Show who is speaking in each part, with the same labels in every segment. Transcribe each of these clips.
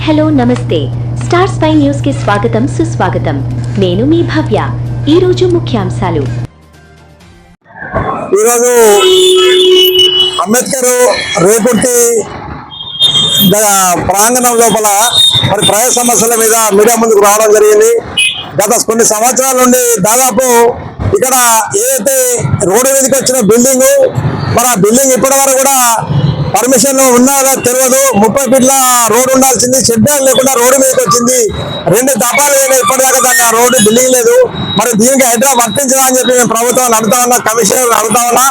Speaker 1: Hello నమస్తే star spy news కి స్వాగతం సుస్వాగతం. నేను మీ భవ్య. ఈ రోజు ముఖ్యాంశాలు.
Speaker 2: ఈరోజు అంబేద్కర్ రేపుర్తి ప్రాంగణం లోపల మరి ప్రజా సమస్యల మీద మీడియా ముందుకు రావడం జరిగింది. గత కొన్ని సంవత్సరాల నుండి దాదాపు ఇక్కడ ఏదైతే రోడ్డు మీదకి వచ్చిన బిల్డింగ్ మరి ఆ బిల్డింగ్ ఇప్పటి వరకు కూడా పర్మిషన్ ఉన్నదో తెలియదు. 30 ఫీట్ల రోడ్డు ఉండాల్సింది షెడ్ లేకుండా రోడ్డు మీదకి వచ్చింది. 2 దఫాలు ఇప్పటిదాకా దాన్ని ఆ రోడ్డు బిల్డింగ్ లేదు. మరి దీనికి హైడ్రా వర్తించదా అని చెప్పి మేము ప్రభుత్వాన్ని అడుగుతా ఉన్నా, కమిషనర్ అడుగుతా ఉన్నా.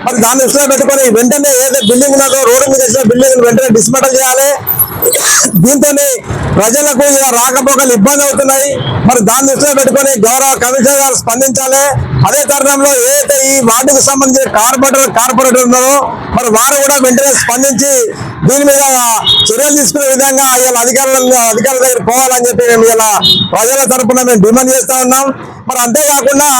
Speaker 2: మరి దాన్ని దృష్టిలో పెట్టుకొని వెంటనే ఏదైతే బిల్డింగ్ ఉన్నదో రోడ్డు మీద వచ్చిన బిల్డింగ్ వెంటనే డిస్మెంటల్ చేయాలి. దీంతో ప్రజలకు రాకపోకలు ఇబ్బంది అవుతున్నాయి. మరి దాన్ని దృష్టిలో పెట్టుకొని గౌరవ కమిషనర్ గారు స్పందించాలి. అదే తరుణంలో ఏదైతే ఈ వార్డుకు సంబంధించిన కార్పొరేటర్ ఉన్నారో మరి వారు కూడా వెంటనే స్పందించి దీని మీద చర్యలు తీసుకునే విధంగా ఇలా అధికారుల దగ్గర పోవాలని చెప్పి మేము ఇలా ప్రజల తరఫున మేము డిమాండ్ చేస్తా ఉన్నాం. మరి అంతేకాకుండా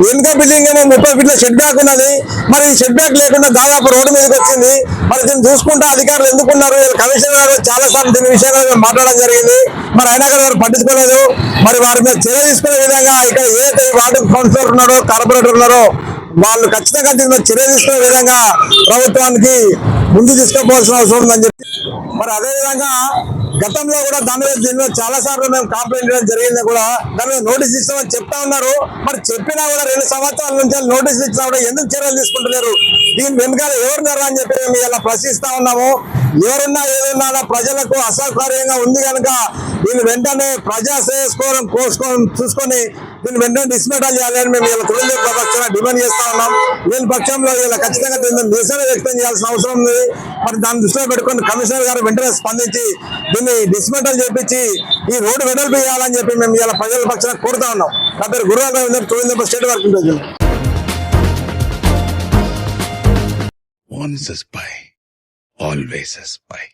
Speaker 2: వెనుక బిల్డింగ్ ఏమో 30 ఫీట్ల షెడ్ బ్యాక్ ఉన్నది. మరి ఈ షెడ్ బ్యాక్ లేకుండా దాదాపు రోడ్డు మీదకి వచ్చింది. మరి దీన్ని చూసుకుంటా అధికారులు ఎందుకున్నారు? కమిషనర్ గారు చాలా సార్లు దీని విషయంలో మాట్లాడడం జరిగింది. మరి అయినా కూడా వారు పట్టించుకోలేదు. మరి వారి మీద చర్య తీసుకునే విధంగా ఇక్కడ ఏదైతే వార్డు కౌన్సిలర్ ఉన్నారో కార్పొరేటర్ ఉన్నారో వాళ్ళు ఖచ్చితంగా దీని మీద చర్య తీసుకునే విధంగా ప్రభుత్వానికి ముందు తీసుకోవాల్సిన అవసరం ఉందని చెప్పి మరి అదేవిధంగా గతంలో కూడా దీనిలో చాలా సార్లు మేము కంప్లైంట్ చేయడం జరిగింది. కూడా దాని మీద నోటీస్ ఇస్తామని చెప్తా ఉన్నారు. మరి చెప్పినా కూడా 2 సంవత్సరాల నుంచి నోటీస్ ఇచ్చినా కూడా ఎందుకు చర్యలు తీసుకుంటలేరు? దీని వెనుకాల ఎవరున్నారు అని చెప్పి మేము ఇలా ప్రశ్నిస్తా ఉన్నాము. ఎవరున్నా ఏదున్నా ప్రజలకు అసౌకర్యంగా ఉంది కనుక దీన్ని వెంటనే ప్రజా శ్రేయస్కోరం చూసుకొని దీన్ని వెంటనే డిస్మెంటల్ చేయాలని మేము ఇలా తొలిదేపు పక్షాన డిమాండ్ చేస్తా ఉన్నాం. దీని పక్షంలో ఇలా ఖచ్చితంగా నిరసన వ్యక్తం చేయాల్సిన అవసరం ఉంది. మరి దాన్ని దృష్టిలో పెట్టుకుని కమిషనర్ గారు వెంటనే స్పందించి దీన్ని డిస్మెంటల్ చేపించి ఈ రోడ్డు వెడల్పు చేయాలని చెప్పి మేము ఇలా ప్రజల పక్షాన కోరుతా ఉన్నాం. నా పేరు గురువారం తొలిదేపు state working president.
Speaker 3: Once a spy, always a spy.